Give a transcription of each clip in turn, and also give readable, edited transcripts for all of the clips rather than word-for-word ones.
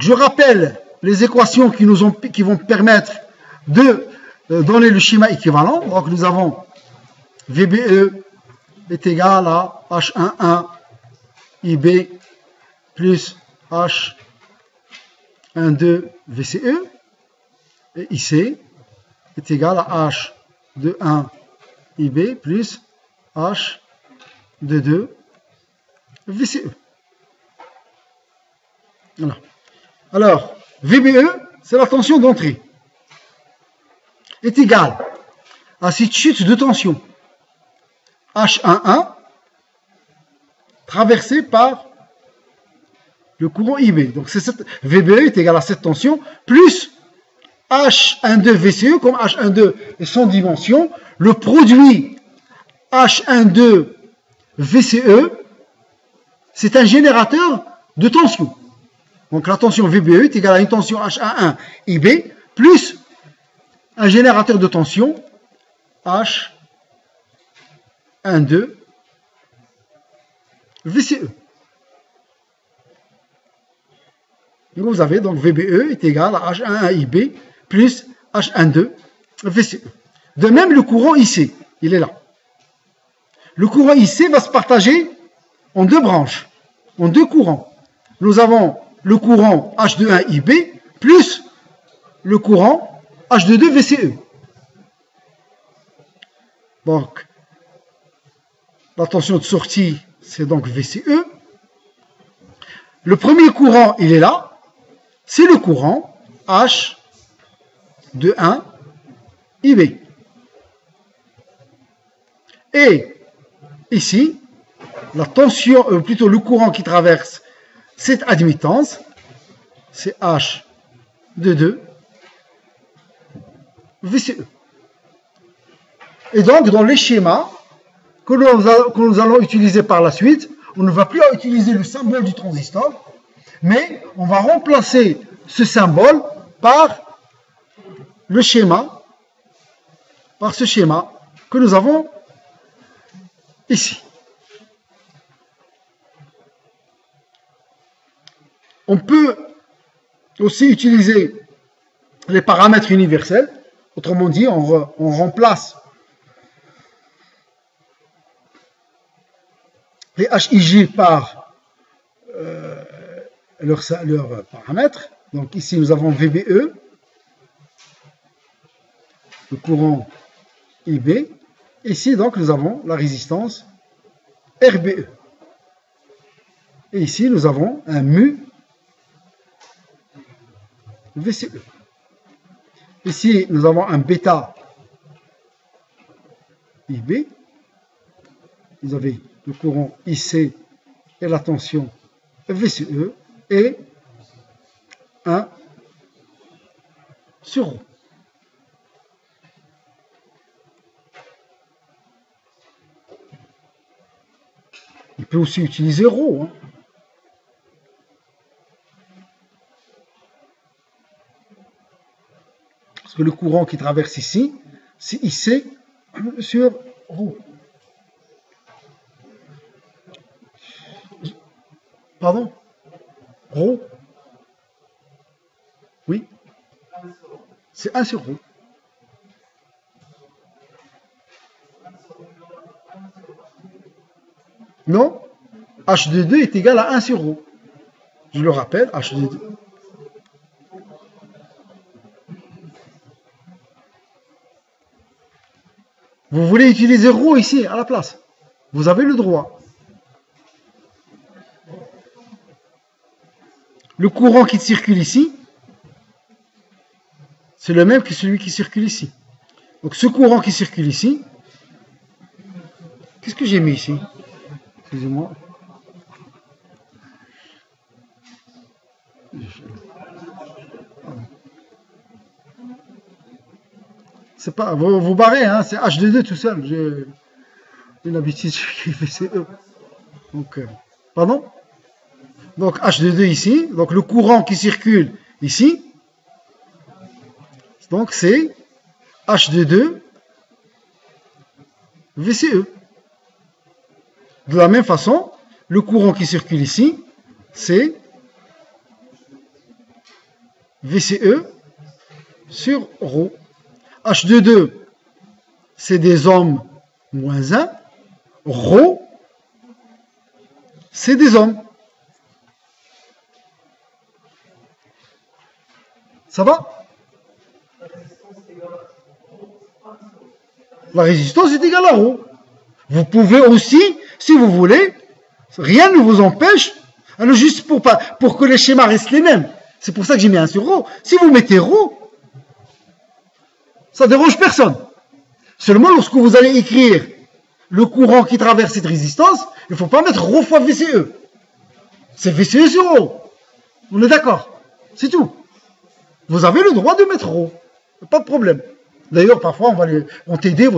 je rappelle les équations qui vont permettre de donner le schéma équivalent. Donc, nous avons VBE est égal à H11 IB plus H12 VCE. Et IC est égal à H21 IB plus H22 VCE. Voilà. Alors, VBE, c'est la tension d'entrée, est égale à cette chute de tension H11 traversée par le courant IB. Donc, VBE est égal à cette tension plus H12 VCE, comme H12 est sans dimension, le produit H12 VCE, c'est un générateur de tension. Donc la tension VBE est égale à une tension H11 IB plus un générateur de tension H12 VCE. Donc vous avez donc VBE est égal à H11 IB plus H12 VCE. De même, le courant IC, il est là. Le courant IC va se partager en deux branches, en deux courants. Nous avons le courant H21 IB plus le courant H22 VCE. Donc, la tension de sortie, c'est donc VCE. Le premier courant, il est là. C'est le courant H21 IB. Et ici, la tension, plutôt le courant qui traverse cette admittance, c'est H22 VCE. Et donc, dans les schémas que nous allons utiliser par la suite, on ne va plus utiliser le symbole du transistor, mais on va remplacer ce symbole par le schéma, par ce schéma que nous avons ici. On peut aussi utiliser les paramètres universels. Autrement dit, on remplace les HIJ par leurs paramètres. Donc ici, nous avons VBE, le courant IB. Ici, donc, nous avons la résistance RBE. Et ici, nous avons un mu VCE. Ici, nous avons un bêta IB. Vous avez le courant IC et la tension VCE et 1 sur ρ. Il peut aussi utiliser ρ. Hein. Parce que le courant qui traverse ici, c'est IC sur ρ. Pardon? Ρ? Oui? C'est 1 sur ρ. Non? H22 est égal à 1 sur ρ. Je le rappelle, H22. Vous voulez utiliser ρ ici, à la place. Vous avez le droit. Le courant qui circule ici, c'est le même que celui qui circule ici. Donc ce courant qui circule ici, qu'est-ce que j'ai mis ici? Excusez-moi. C'est pas, vous barrez, hein, c'est H22 tout seul. J'ai une habitude qui fait CE. Donc, pardon? Donc H22 ici, donc le courant qui circule ici, donc c'est H22 VCE. De la même façon, le courant qui circule ici, c'est VCE sur ρ. H22, c'est des hommes moins 1. ρ, c'est des hommes. Ça va? La résistance est égale à ρ. Vous pouvez aussi, si vous voulez, rien ne vous empêche, alors juste pour que les schémas restent les mêmes. C'est pour ça que j'ai mis 1 sur ρ. Si vous mettez ρ, ça ne dérange personne. Seulement, lorsque vous allez écrire le courant qui traverse cette résistance, il ne faut pas mettre ρ fois VCE. C'est VCE sur ρ. On est d'accord? C'est tout. Vous avez le droit de mettre ρ. Pas de problème. D'ailleurs, parfois, on t'aider,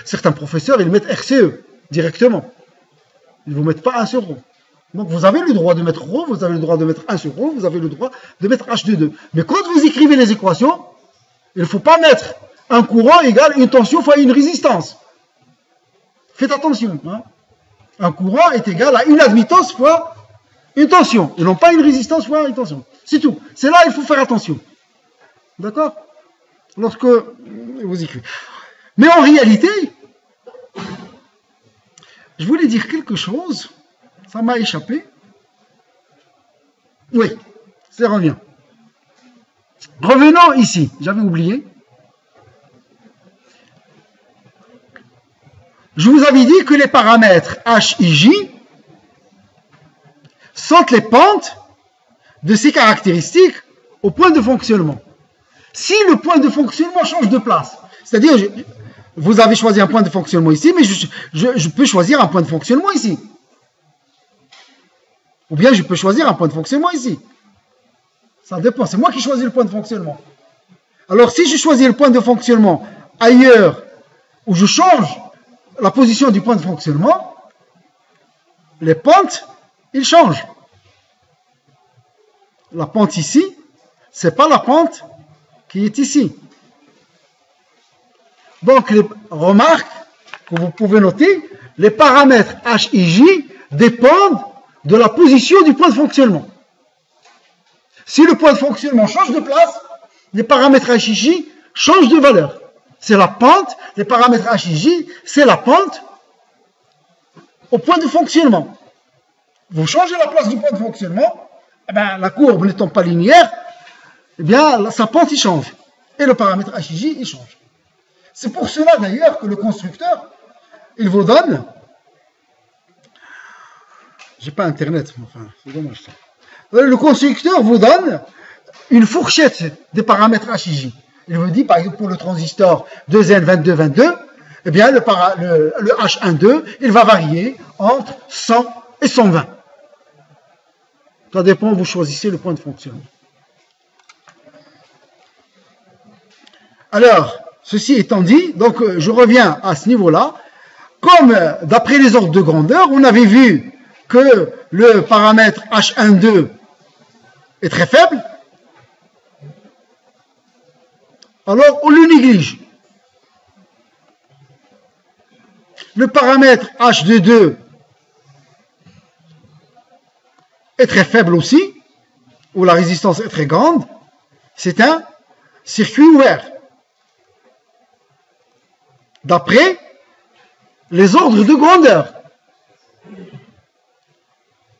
certains professeurs, ils mettent RCE directement. Ils ne vous mettent pas 1 sur ρ. Donc, vous avez le droit de mettre ρ, vous avez le droit de mettre 1 sur ρ, vous avez le droit de mettre H22. Mais quand vous écrivez les équations, il ne faut pas mettre un courant égale une tension fois une résistance. Faites attention. Hein. Un courant est égal à une admittance fois une tension. Et non pas une résistance fois une tension. C'est tout. C'est là qu'il faut faire attention. D'accord? Lorsque vous écrivez. Mais en réalité, je voulais dire quelque chose. Ça m'a échappé. Oui, ça revient. Revenons ici. J'avais oublié. Je vous avais dit que les paramètres H et J sont les pentes de ces caractéristiques au point de fonctionnement. Si le point de fonctionnement change de place, c'est-à-dire, vous avez choisi un point de fonctionnement ici, mais je peux choisir un point de fonctionnement ici. Ou bien je peux choisir un point de fonctionnement ici. Ça dépend, c'est moi qui choisis le point de fonctionnement. Alors si je choisis le point de fonctionnement ailleurs, où je change la position du point de fonctionnement, les pentes, ils changent. La pente ici, c'est pas la pente qui est ici. Donc, les remarques que vous pouvez noter, les paramètres H et J dépendent de la position du point de fonctionnement. Si le point de fonctionnement change de place, les paramètres H et J changent de valeur. C'est la pente, les paramètres H et J, c'est la pente au point de fonctionnement. Vous changez la place du point de fonctionnement, eh bien, la courbe n'étant pas linéaire, eh bien, sa pente, il change. Et le paramètre H et J, il change. C'est pour cela, d'ailleurs, que le constructeur, il vous donne... J'ai pas Internet, enfin, c'est dommage ça. Le constructeur vous donne une fourchette des paramètres H et J. Il vous dit, par exemple, pour le transistor 2N2222, eh bien, le H12, il va varier entre 100 et 120. Ça dépend, vous choisissez le point de fonctionnement. Alors, ceci étant dit, donc je reviens à ce niveau-là. Comme d'après les ordres de grandeur, on avait vu que le paramètre H12 est très faible, alors on le néglige. Le paramètre H22 est très faible aussi, où la résistance est très grande. C'est un circuit ouvert. D'après les ordres de grandeur.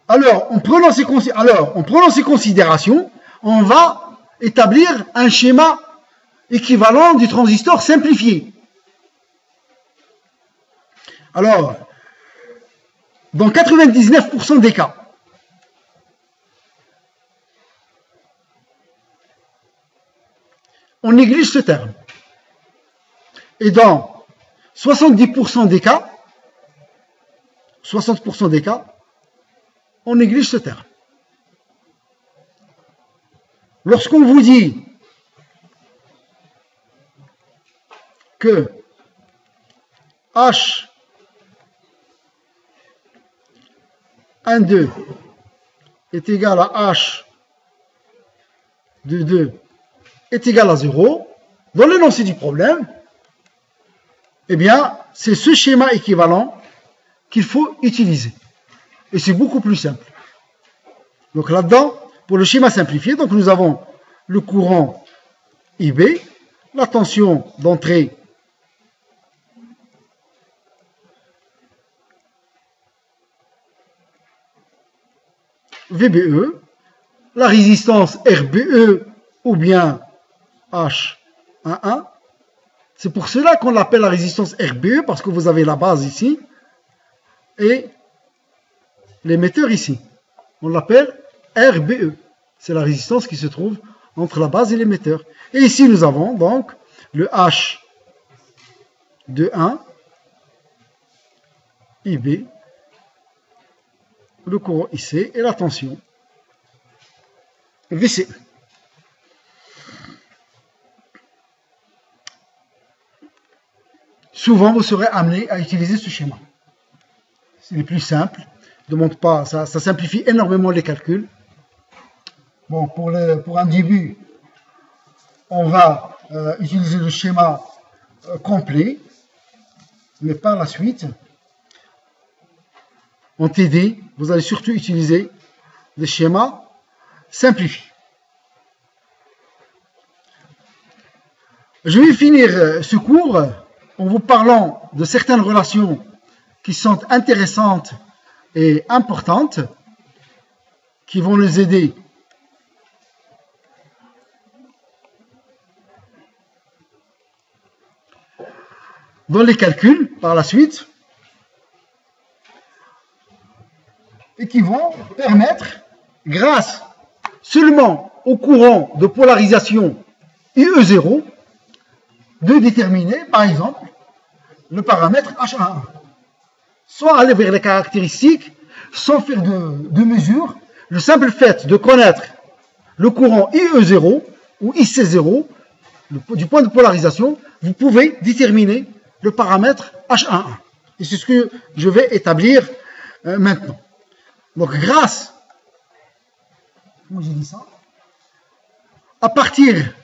Alors, en prenant ces considérations, on va établir un schéma équivalent du transistor simplifié. Alors, dans 99% des cas, on néglige ce terme. Et dans 70% des cas, 60% des cas, on néglige ce terme. Lorsqu'on vous dit que H12 est égal à H22 est égal à 0, dans l'énoncé du problème, eh bien, c'est ce schéma équivalent qu'il faut utiliser. Et c'est beaucoup plus simple. Donc là-dedans, pour le schéma simplifié, donc nous avons le courant IB, la tension d'entrée VBE, la résistance RBE ou bien H11. C'est pour cela qu'on l'appelle la résistance RBE, parce que vous avez la base ici et l'émetteur ici. On l'appelle RBE. C'est la résistance qui se trouve entre la base et l'émetteur. Et ici, nous avons donc le H21 IB, le courant IC et la tension VC. Souvent, vous serez amené à utiliser ce schéma. C'est le plus simple. Demande pas, ça simplifie énormément les calculs. Bon, pour un début, on va utiliser le schéma complet, mais par la suite, en TD, vous allez surtout utiliser des schémas simplifiés. Je vais finir ce cours en vous parlant de certaines relations qui sont intéressantes et importantes, qui vont nous aider dans les calculs par la suite, et qui vont permettre, grâce seulement au courant de polarisation IE0, de déterminer, par exemple, le paramètre H11. Soit aller vers les caractéristiques, sans faire de mesure. Le simple fait de connaître le courant IE0 ou IC0, du point de polarisation, vous pouvez déterminer le paramètre H11. Et c'est ce que je vais établir maintenant. Donc, grâce, comment j'ai dit ça, à partir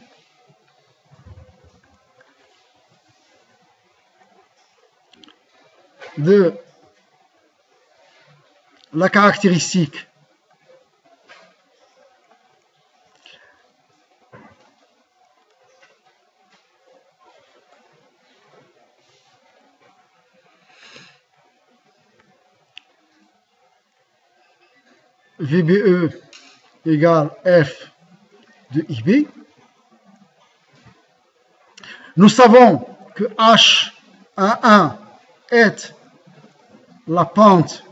de la caractéristique VBE égale F de IB, nous savons que H11 est la pente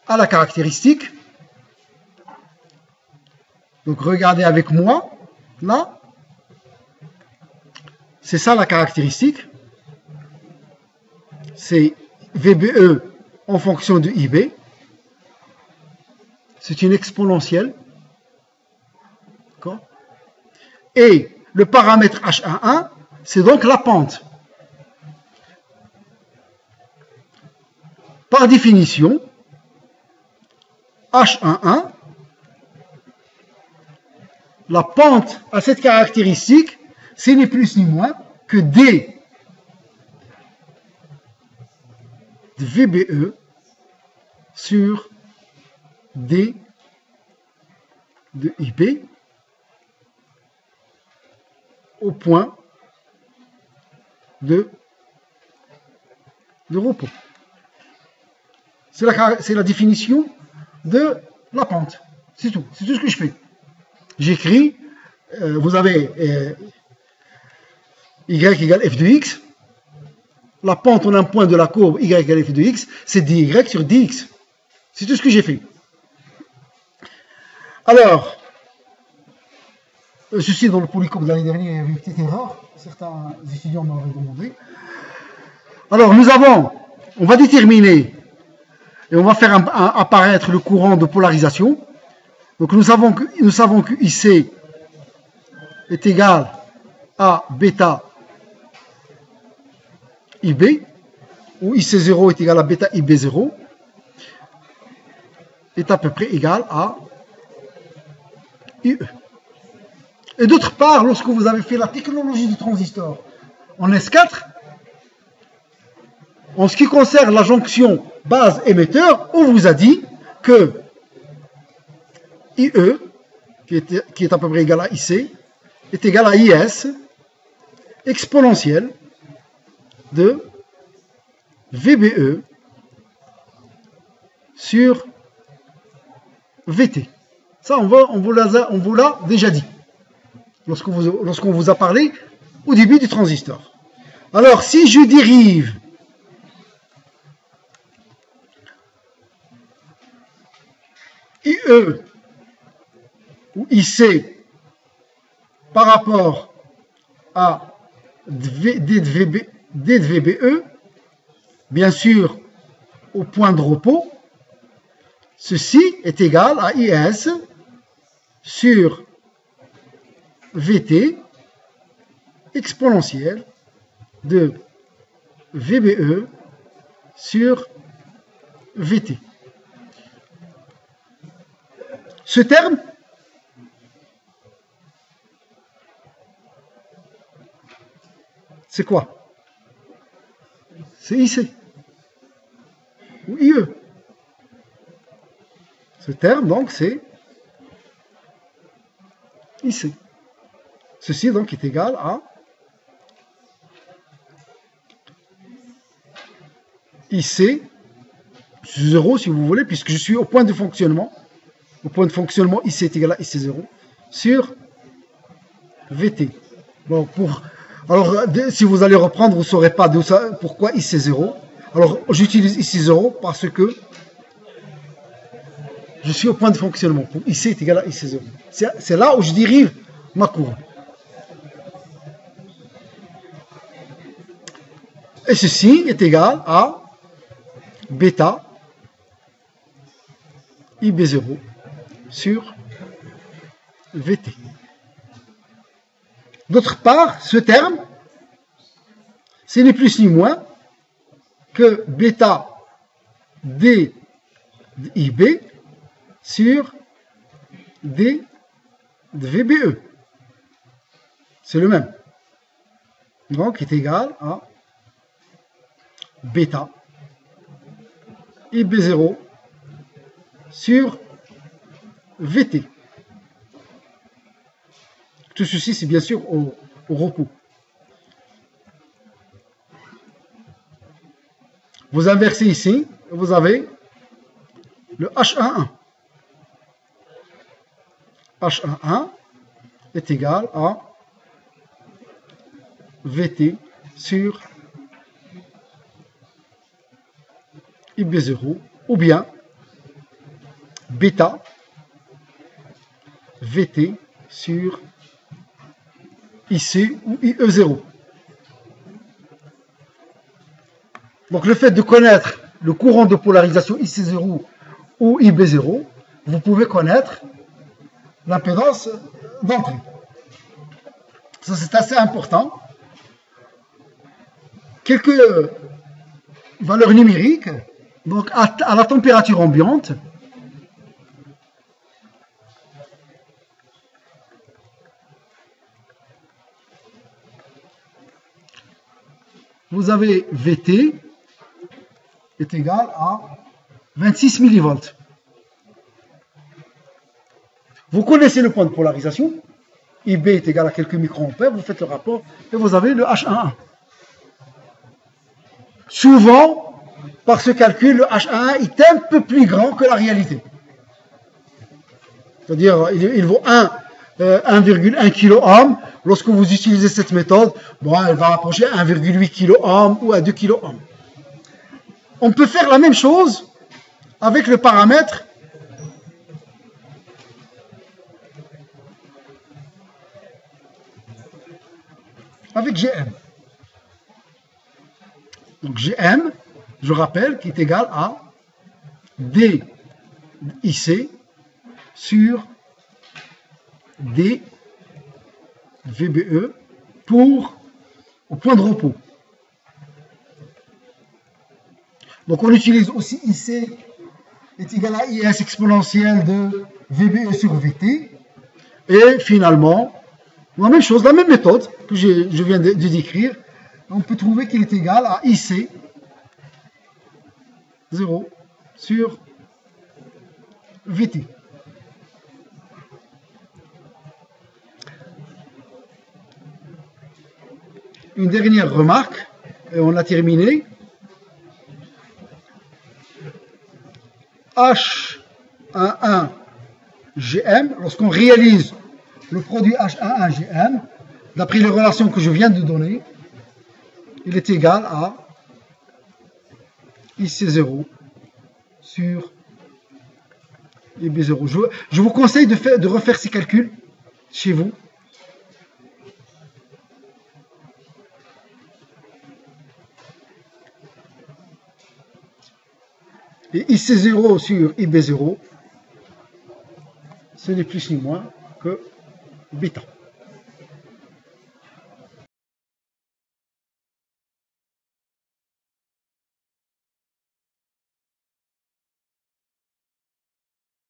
à la caractéristique. Donc regardez avec moi, là, c'est ça la caractéristique, c'est VBE en fonction de IB, c'est une exponentielle, et le paramètre H11, c'est donc la pente. Par définition, H11, la pente à cette caractéristique, c'est ni plus ni moins que D de VBE sur D de IB au point de repos. C'est la définition de la pente. C'est tout. C'est tout ce que je fais. J'écris, vous avez y égale f de x. La pente en un point de la courbe y égale f de x, c'est dy sur dx. C'est tout ce que j'ai fait. Alors, ceci dans le polycope de l'année dernière, il y avait une petite erreur. Certains étudiants m'avaient demandé. Alors, on va déterminer et on va faire apparaître le courant de polarisation. Donc, nous savons que IC est égal à bêta IB, où IC0 est égal à bêta IB0, est à peu près égal à IE. Et d'autre part, lorsque vous avez fait la technologie du transistor en S4, en ce qui concerne la jonction base-émetteur, on vous a dit que IE, qui est à peu près égal à IC, est égal à IS exponentielle de VBE sur VT. Ça, on vous l'a déjà dit lorsqu'on vous a parlé au début du transistor. Alors, si je dérive IE ou IC par rapport à D de VBE, bien sûr, au point de repos, ceci est égal à IS sur VT exponentielle de VBE sur VT. Ce terme, c'est quoi? C'est IC ou IE. Ce terme, donc, c'est IC. Ceci, donc, est égal à IC, 0 si vous voulez, puisque je suis au point de fonctionnement. Au point de fonctionnement, IC est égal à IC0 sur VT. Bon, alors, si vous allez reprendre, vous ne saurez pas pourquoi IC0. Alors, j'utilise IC0 parce que je suis au point de fonctionnement. Pour IC est égal à IC0. C'est là où je dérive ma courbe. Et ceci est égal à bêta IB0 sur VT. D'autre part, ce terme, c'est ni plus ni moins que bêta D IB sur D de VBE. C'est le même. Donc, est égal à bêta IB0 sur VT. Tout ceci, c'est bien sûr au repos. Vous inversez ici, vous avez le H11. H11 est égal à VT sur IB0 ou bien bêta VT sur IC ou IE0. Donc le fait de connaître le courant de polarisation IC0 ou IB0, vous pouvez connaître l'impédance d'entrée. Ça, c'est assez important. Quelques valeurs numériques. Donc à la température ambiante, vous avez VT est égal à 26 millivolts. Vous connaissez le point de polarisation. IB est égal à quelques microampères. Vous faites le rapport et vous avez le H11. Souvent, par ce calcul, le H11 est un peu plus grand que la réalité. C'est-à-dire, il vaut 1,1 kOhm. Lorsque vous utilisez cette méthode, bon, elle va approcher 1,8 kOhm ou à 2 kOhm. On peut faire la même chose avec le paramètre avec GM. Donc GM, je rappelle, qui est égal à DIC sur D VBE au point de repos. Donc on utilise aussi IC est égal à IS exponentielle de VBE sur VT. Et finalement, la même chose, la même méthode que je viens de décrire, on peut trouver qu'il est égal à IC 0 sur VT. une dernière remarque, et on a terminé. H11GM, lorsqu'on réalise le produit H11GM, d'après les relations que je viens de donner, il est égal à IC0 sur IB0. Je vous conseille de refaire ces calculs chez vous. Et IC0 sur IB0, ce n'est plus ni moins que bêta.